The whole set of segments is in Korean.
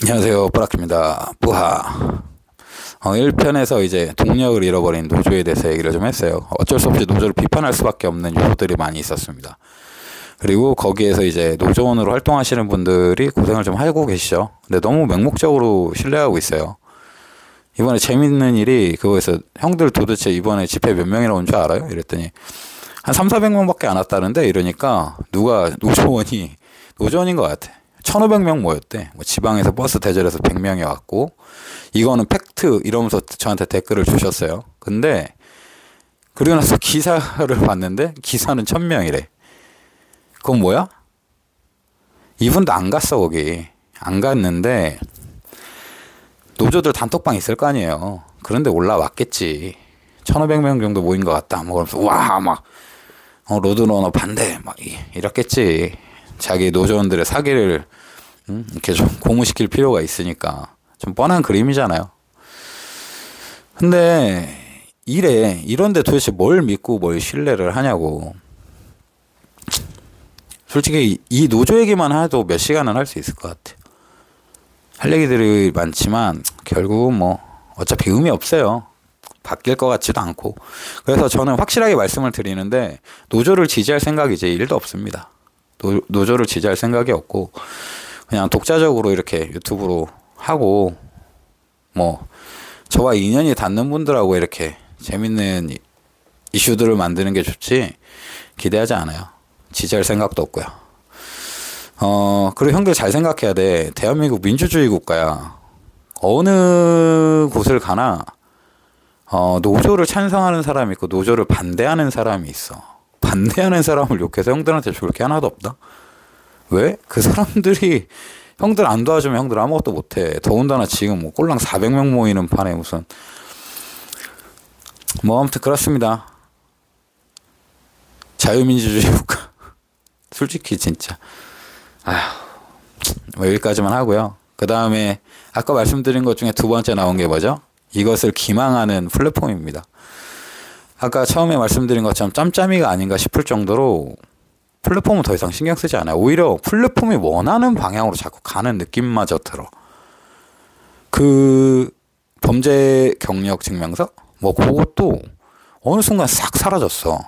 안녕하세요, 뿌락입니다. 뿌하. 1편에서 이제 동력을 잃어버린 노조에 대해서 얘기를 좀 했어요. 어쩔 수 없이 노조를 비판할 수밖에 없는 요소들이 많이 있었습니다. 그리고 거기에서 이제 노조원으로 활동하시는 분들이 고생을 좀 하고 계시죠. 근데 너무 맹목적으로 신뢰하고 있어요. 이번에 재밌는 일이 그거에서 형들 도대체 이번에 집회 몇 명이나 온 줄 알아요? 이랬더니 한 3,400명밖에 안 왔다는데, 이러니까 누가 노조원인 것 같아. 1,500명 모였대. 뭐 지방에서 버스 대절해서 100명이 왔고, 이거는 팩트 이러면서 저한테 댓글을 주셨어요. 근데 그리고 나서 기사를 봤는데 기사는 1,000명이래. 그건 뭐야? 이분도 안 갔어. 거기 안 갔는데 노조들 단톡방 있을 거 아니에요. 그런데 올라왔겠지. 1,500명 정도 모인 것 같다. 뭐 그러면서 와 막 로드러너 반대 막 이랬겠지. 자기 노조원들의 사기를 이렇게 좀 고무시킬 필요가 있으니까. 좀 뻔한 그림이잖아요. 근데 이런데 도대체 뭘 믿고 뭘 신뢰를 하냐고. 솔직히 이 노조 얘기만 해도 몇 시간은 할 수 있을 것 같아. 할 얘기들이 많지만 결국은 뭐 어차피 의미 없어요. 바뀔 것 같지도 않고. 그래서 저는 확실하게 말씀을 드리는데, 노조를 지지할 생각이 이제 1도 없습니다. 노조를 지지할 생각이 없고, 그냥 독자적으로 이렇게 유튜브로 하고, 뭐 저와 인연이 닿는 분들하고 이렇게 재밌는 이슈들을 만드는 게 좋지 기대하지 않아요. 지지할 생각도 없고요. 그리고 형들 잘 생각해야 돼. 대한민국 민주주의 국가야. 어느 곳을 가나 노조를 찬성하는 사람이 있고 노조를 반대하는 사람이 있어. 반대하는 사람을 욕해서 형들한테 좋을 게 하나도 없다. 왜? 그 사람들이 형들 안 도와주면 형들 아무것도 못해. 더군다나 지금 뭐 꼴랑 400명 모이는 판에 무슨 뭐 아무튼 그렇습니다. 자유민주주의 국가. 솔직히 진짜 뭐 여기까지만 하고요. 그 다음에 아까 말씀드린 것 중에 두 번째 나온 게 뭐죠? 이것을 기망하는 플랫폼입니다. 아까 처음에 말씀드린 것처럼 짬짬이가 아닌가 싶을 정도로 플랫폼은 더 이상 신경 쓰지 않아요. 오히려 플랫폼이 원하는 방향으로 자꾸 가는 느낌마저 들어. 그 범죄 경력 증명서? 뭐 그것도 어느 순간 싹 사라졌어.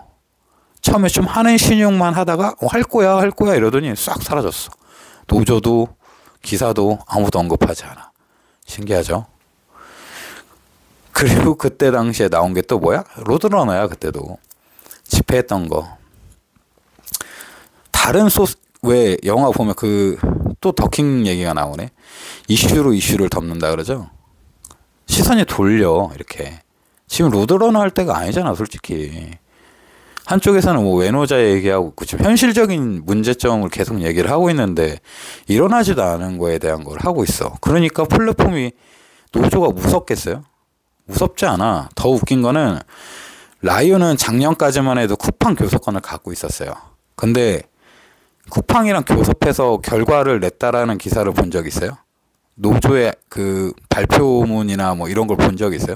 처음에 좀 하는 신용만 하다가 할 거야 이러더니 싹 사라졌어. 노조도 기사도 아무도 언급하지 않아. 신기하죠? 그리고 그때 당시에 나온 게 또 뭐야? 로드러너야. 그때도 집회했던 거. 다른 왜 영화 보면 또 더킹 얘기가 나오네. 이슈로 이슈를 덮는다 그러죠. 시선이 돌려 이렇게. 지금 로드러너 할 때가 아니잖아 솔직히. 한쪽에서는 뭐 외노자 얘기하고 지금 현실적인 문제점을 계속 얘기를 하고 있는데 일어나지도 않은 거에 대한 걸 하고 있어. 그러니까 플랫폼이 노조가 무섭겠어요? 무섭지 않아. 더 웃긴 거는 라이온은 작년까지만 해도 쿠팡 교섭권을 갖고 있었어요. 근데 쿠팡이랑 교섭해서 결과를 냈다라는 기사를 본 적 있어요? 노조의 그 발표문이나 뭐 이런 걸 본 적 있어요?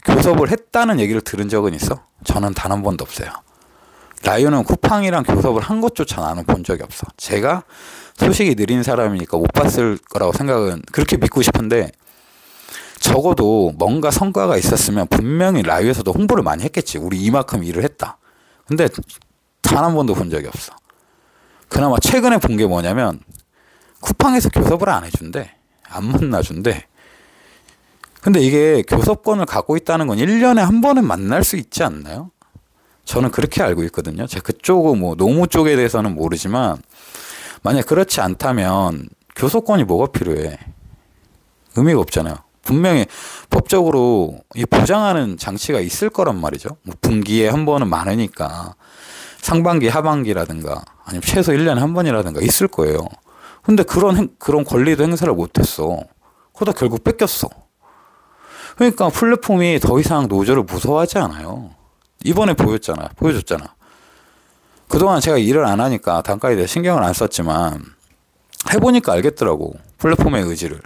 교섭을 했다는 얘기를 들은 적은 있어? 저는 단 한 번도 없어요. 라이온은 쿠팡이랑 교섭을 한 것조차 나는 본 적이 없어. 제가 소식이 느린 사람이니까 못 봤을 거라고 생각은 그렇게 믿고 싶은데, 적어도 뭔가 성과가 있었으면 분명히 라이온에서도 홍보를 많이 했겠지. 우리 이만큼 일을 했다. 근데 단 한 번도 본 적이 없어. 그나마 최근에 본 게 뭐냐면 쿠팡에서 교섭을 안 해준대. 안 만나준대. 근데 이게 교섭권을 갖고 있다는 건 1년에 한 번은 만날 수 있지 않나요? 저는 그렇게 알고 있거든요. 제가 그쪽은 뭐 노무 쪽에 대해서는 모르지만 만약 그렇지 않다면 교섭권이 뭐가 필요해? 의미가 없잖아요. 분명히 법적으로 보장하는 장치가 있을 거란 말이죠. 뭐 분기에 한 번은 많으니까 상반기 하반기라든가 아니면 최소 1년에 한 번이라든가 있을 거예요. 근데 그런 권리도 행사를 못했어. 그러다 결국 뺏겼어. 그러니까 플랫폼이 더 이상 노조를 무서워하지 않아요. 이번에 보여줬잖아. 그동안 제가 일을 안 하니까 단가에 대해 신경을 안 썼지만 해보니까 알겠더라고. 플랫폼의 의지를.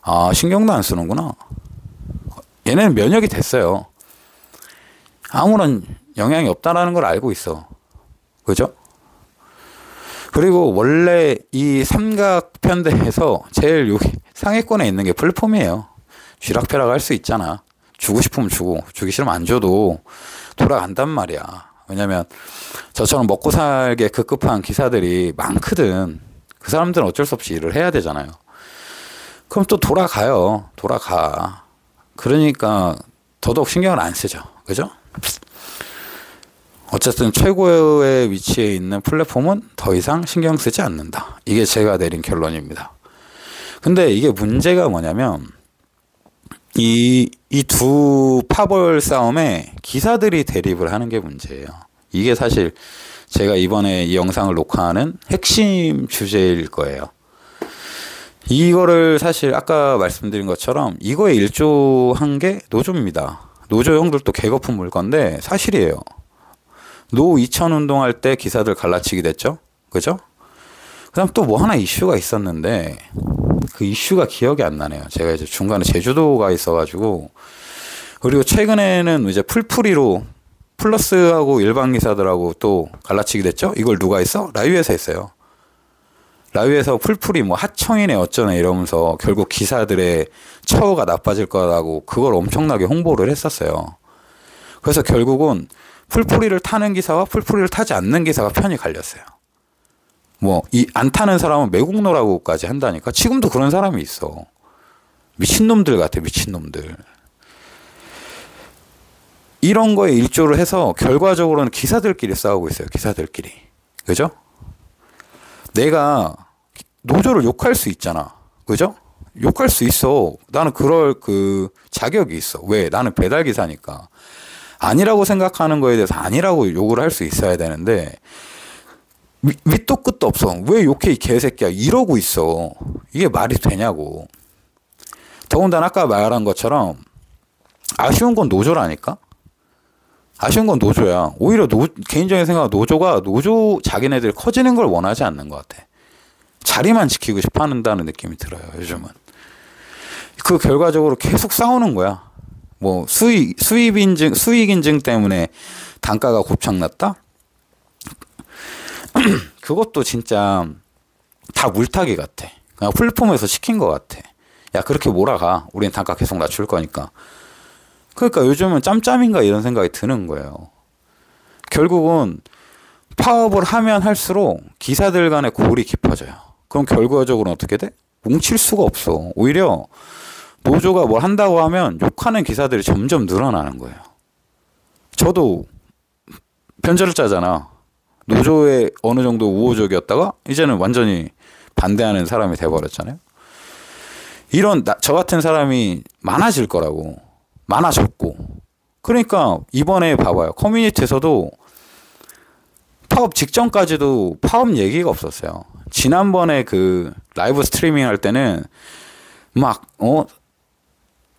아, 신경도 안 쓰는구나. 얘네는 면역이 됐어요. 아무런 영향이 없다라는 걸 알고 있어. 그죠? 그리고 원래 이 삼각편대에서 상위권에 있는 게 플랫폼이에요. 쥐락펴락 할 수 있잖아. 주고 싶으면 주고, 주기 싫으면 안 줘도 돌아간단 말이야. 왜냐면 저처럼 먹고 살게 급급한 기사들이 많거든. 그 사람들은 어쩔 수 없이 일을 해야 되잖아요. 그럼 또 돌아가요. 돌아가. 그러니까 더더욱 신경을 안 쓰죠. 그죠? 어쨌든 최고의 위치에 있는 플랫폼은 더 이상 신경 쓰지 않는다. 이게 제가 내린 결론입니다. 근데 이게 문제가 뭐냐면 이 두 파벌 싸움에 기사들이 대립을 하는 게 문제예요. 이게 사실 제가 이번에 이 영상을 녹화하는 핵심 주제일 거예요. 이거를 사실 아까 말씀드린 것처럼 이거에 일조한 게 노조입니다. 노조 형들도 개거품 물건데 사실이에요. 노 2000 운동할 때 기사들 갈라치기 됐죠? 그죠? 그 다음 또 뭐 하나 이슈가 있었는데 그 이슈가 기억이 안 나네요. 제가 이제 중간에 제주도가 있어가지고. 그리고 최근에는 이제 풀풀이로 플러스하고 일반 기사들하고 또 갈라치기 됐죠? 이걸 누가 했어? 라이브에서 했어요. 라이브에서 풀풀이 뭐 하청이네 어쩌네 이러면서 결국 기사들의 처우가 나빠질 거라고 그걸 엄청나게 홍보를 했었어요. 그래서 결국은 풀풀이를 타는 기사와 풀풀이를 타지 않는 기사가 편이 갈렸어요. 뭐 안 타는 사람은 매국노라고까지 한다니까. 지금도 그런 사람이 있어. 미친놈들 같아, 미친놈들. 이런 거에 일조를 해서 결과적으로는 기사들끼리 싸우고 있어요. 기사들끼리. 그죠? 내가 노조를 욕할 수 있잖아. 그죠? 욕할 수 있어. 나는 그럴 그 자격이 있어. 왜? 나는 배달기사니까. 아니라고 생각하는 거에 대해서 아니라고 욕을 할 수 있어야 되는데 밑도 끝도 없어. 왜 욕해 이 개새끼야 이러고 있어. 이게 말이 되냐고. 더군다나 아까 말한 것처럼 아쉬운 건 노조라니까. 아쉬운 건 노조야. 오히려 개인적인 생각은 노조가 자기네들이 커지는 걸 원하지 않는 것 같아. 자리만 지키고 싶어 한다는 느낌이 들어요. 요즘은. 그 결과적으로 계속 싸우는 거야. 뭐 수익 인증 때문에 단가가 곱창났다? 그것도 진짜 다 물타기 같아. 그냥 플랫폼에서 시킨 것 같아. 야 그렇게 몰아가. 우린 단가 계속 낮출 거니까. 그러니까 요즘은 짬짬인가 이런 생각이 드는 거예요. 결국은 파업을 하면 할수록 기사들 간의 골이 깊어져요. 그럼 결과적으로는 어떻게 돼? 뭉칠 수가 없어. 오히려 노조가 뭘 한다고 하면 욕하는 기사들이 점점 늘어나는 거예요. 저도 편제를 짜잖아. 노조에 어느 정도 우호적이었다가 이제는 완전히 반대하는 사람이 돼버렸잖아요. 저 같은 사람이 많아질 거라고. 많아졌고. 그러니까 이번에 봐봐요. 커뮤니티에서도 파업 직전까지도 파업 얘기가 없었어요. 지난번에 그 라이브 스트리밍 할 때는 막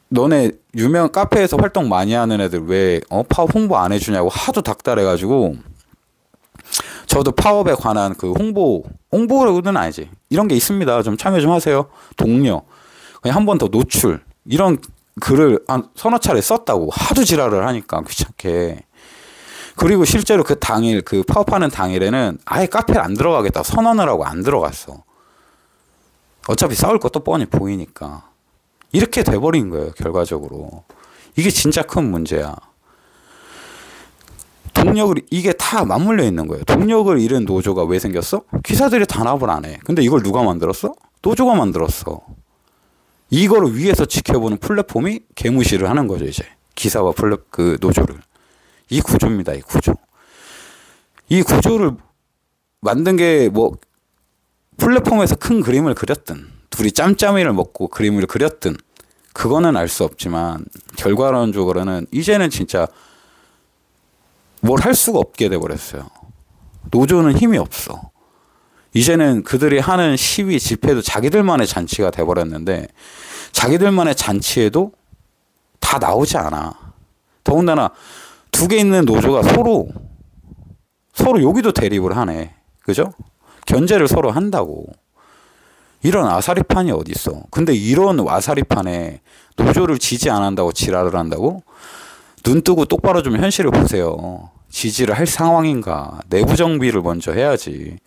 너네 유명 카페에서 활동 많이 하는 애들 왜 파업 홍보 안 해주냐고 하도 닥달해가지고 저도 파업에 관한 그 홍보는 아니지. 이런 게 있습니다. 좀 참여 좀 하세요. 동료. 그냥 한 번 더 노출. 이런 글을 한 서너 차례 썼다고. 하도 지랄을 하니까 귀찮게. 그리고 실제로 그 당일, 그 파업하는 당일에는 아예 카페를 안 들어가겠다 선언을 하고 안 들어갔어. 어차피 싸울 것도 뻔히 보이니까. 이렇게 돼버린 거예요, 결과적으로. 이게 진짜 큰 문제야. 이게 다 맞물려 있는 거예요. 동력을 잃은 노조가 왜 생겼어? 기사들이 단합을 안 해. 근데 이걸 누가 만들었어? 노조가 만들었어. 이거를 위에서 지켜보는 플랫폼이 개무시를 하는 거죠, 이제. 기사와 그 노조를. 이 구조입니다, 이 구조. 이 구조를 만든 게 뭐, 플랫폼에서 큰 그림을 그렸든, 둘이 짬짬이를 먹고 그림을 그렸든, 그거는 알 수 없지만, 결과론적으로는 이제는 진짜 뭘 할 수가 없게 돼버렸어요. 노조는 힘이 없어. 이제는 그들이 하는 시위, 집회도 자기들만의 잔치가 돼버렸는데 자기들만의 잔치에도 다 나오지 않아. 더군다나 두 개 있는 노조가 서로 여기도 대립을 하네. 그죠? 견제를 서로 한다고. 이런 아사리판이 어딨어. 근데 이런 아사리판에 노조를 지지 안 한다고 지랄을 한다고? 눈 뜨고 똑바로 좀 현실을 보세요. 지지를 할 상황인가. 내부 정비를 먼저 해야지.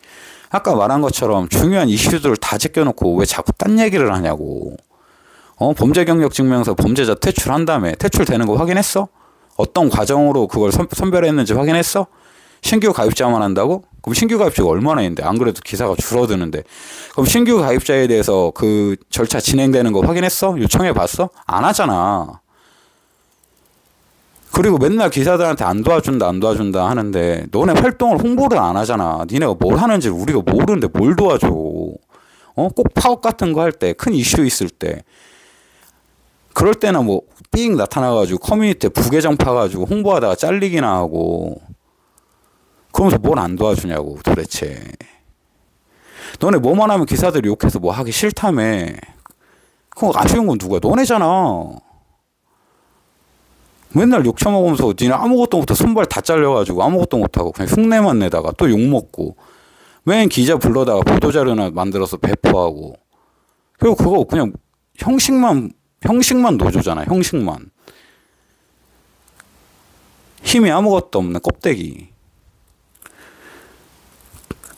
아까 말한 것처럼 중요한 이슈들을 다 제껴놓고 왜 자꾸 딴 얘기를 하냐고. 범죄 경력 증명서 범죄자 퇴출한 다음에 퇴출되는 거 확인했어? 어떤 과정으로 그걸 선별했는지 확인했어? 신규 가입자만 한다고? 그럼 신규 가입자가 얼마나 있는데? 안 그래도 기사가 줄어드는데. 그럼 신규 가입자에 대해서 그 절차 진행되는 거 확인했어? 요청해 봤어? 안 하잖아. 그리고 맨날 기사들한테 안 도와준다 하는데 너네 활동을 홍보를 안 하잖아. 니네가 뭘 하는지 우리가 모르는데 뭘 도와줘. 꼭 파업 같은 거 할 때, 큰 이슈 있을 때. 그럴 때는 뭐 삑 나타나가지고 커뮤니티에 부계정 파가지고 홍보하다가 잘리기나 하고. 그러면서 뭘 안 도와주냐고 도대체. 너네 뭐만 하면 기사들이 욕해서 뭐 하기 싫다며. 그거 아쉬운 건 누구야? 너네잖아. 맨날 욕 처먹으면서 니네 아무것도 못하고 손발 다 잘려가지고 아무것도 못하고 그냥 흉내만 내다가 또 욕먹고 맨 기자 불러다가 보도자료나 만들어서 배포하고. 그리고 그거 그냥 형식만 노조잖아. 형식만. 힘이 아무것도 없는 껍데기.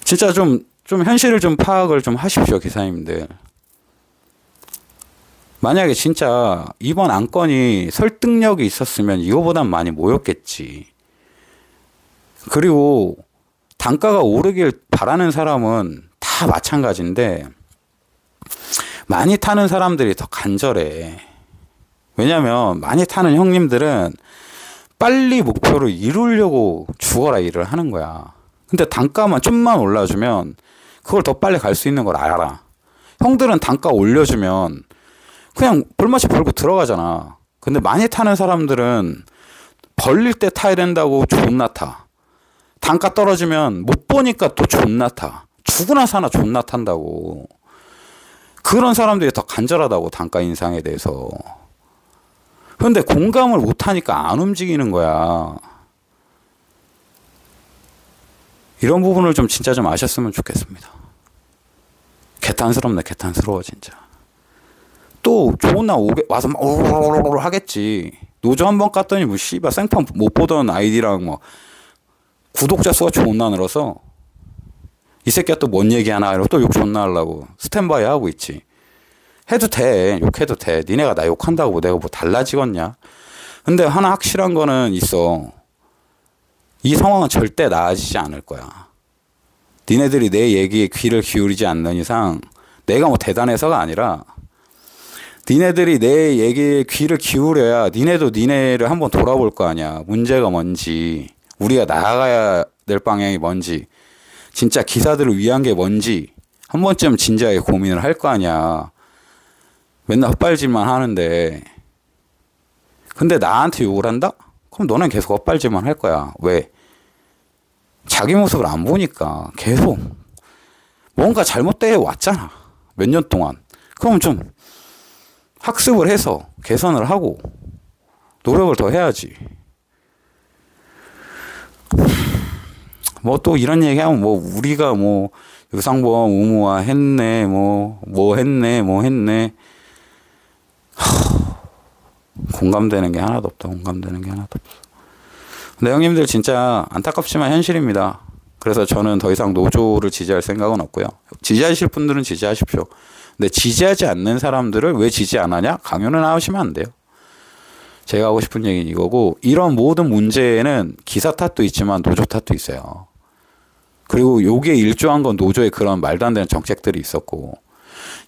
진짜 좀 현실을 좀 파악을 좀 하십시오, 기사님들. 만약에 진짜 이번 안건이 설득력이 있었으면 이거보단 많이 모였겠지. 그리고 단가가 오르길 바라는 사람은 다 마찬가지인데 많이 타는 사람들이 더 간절해. 왜냐면 많이 타는 형님들은 빨리 목표를 이루려고 죽어라 일을 하는 거야. 근데 단가만 좀만 올라주면 그걸 더 빨리 갈 수 있는 걸 알아. 형들은 단가 올려주면 그냥 볼맛이 벌고 들어가잖아. 근데 많이 타는 사람들은 벌릴 때 타야 된다고 존나 타. 단가 떨어지면 못 보니까 또 존나 타. 죽으나 사나 존나 탄다고. 그런 사람들이 더 간절하다고, 단가 인상에 대해서. 근데 공감을 못 하니까 안 움직이는 거야. 이런 부분을 좀 진짜 좀 아셨으면 좋겠습니다. 개탄스럽네, 개탄스러워 진짜. 또 좋은 날 와서 막 오르르르 하겠지. 노조 한 번 깠더니 뭐 씨발 생판 못 보던 아이디랑 뭐 구독자 수가 존나 늘어서 이 새끼가 또 뭔 얘기 하나 이러고 또 욕 존나 하려고 스탠바이 하고 있지. 해도 돼. 욕해도 돼. 니네가 나 욕한다고 내가 뭐 달라지겠냐. 근데 하나 확실한 거는 있어. 이 상황은 절대 나아지지 않을 거야. 니네들이 내 얘기에 귀를 기울이지 않는 이상 내가 뭐 대단해서가 아니라 니네들이 내 얘기에 귀를 기울여야 니네도 니네를 한번 돌아볼 거 아니야. 문제가 뭔지, 우리가 나아가야 될 방향이 뭔지, 진짜 기사들을 위한 게 뭔지 한 번쯤 진지하게 고민을 할 거 아니야. 맨날 헛발질만 하는데. 근데 나한테 욕을 한다? 그럼 너는 계속 헛발질만 할 거야. 왜? 자기 모습을 안 보니까 계속 뭔가 잘못돼 왔잖아. 몇 년 동안. 그럼 좀 학습을 해서 개선을 하고 노력을 더 해야지. 뭐 또 이런 얘기하면 뭐 우리가 뭐 유상보험 의무화 했네, 뭐 했네. 공감되는 게 하나도 없다. 공감되는 게 하나도 없어. 근데 형님들 진짜 안타깝지만 현실입니다. 그래서 저는 더 이상 노조를 지지할 생각은 없고요. 지지하실 분들은 지지하십시오. 근데 지지하지 않는 사람들을 왜 지지 안 하냐? 강요는 하시면 안 돼요. 제가 하고 싶은 얘기는 이거고, 이런 모든 문제에는 기사 탓도 있지만 노조 탓도 있어요. 그리고 요게 일조한 건 노조의 그런 말도 안 되는 정책들이 있었고,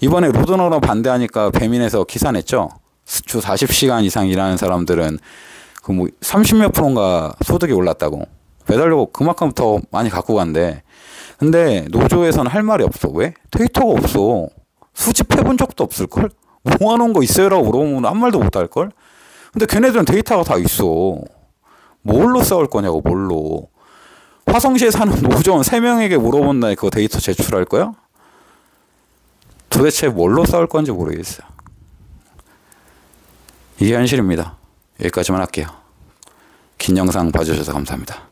이번에 로드너러 반대하니까 배민에서 기사 냈죠. 주 40시간 이상 일하는 사람들은 그 뭐 30몇 %인가 소득이 올랐다고. 배달료 그만큼 더 많이 갖고 간대. 근데 노조에서는 할 말이 없어. 왜? 데이터가 없어. 수집해본 적도 없을걸? 모아놓은 거 있어요라고 물어보면 아무 말도 못할걸? 근데 걔네들은 데이터가 다 있어. 뭘로 싸울 거냐고, 뭘로. 화성시에 사는 노조원 3명에게 물어본다니 그거 데이터 제출할 거야? 도대체 뭘로 싸울 건지 모르겠어요. 이게 현실입니다. 여기까지만 할게요. 긴 영상 봐주셔서 감사합니다.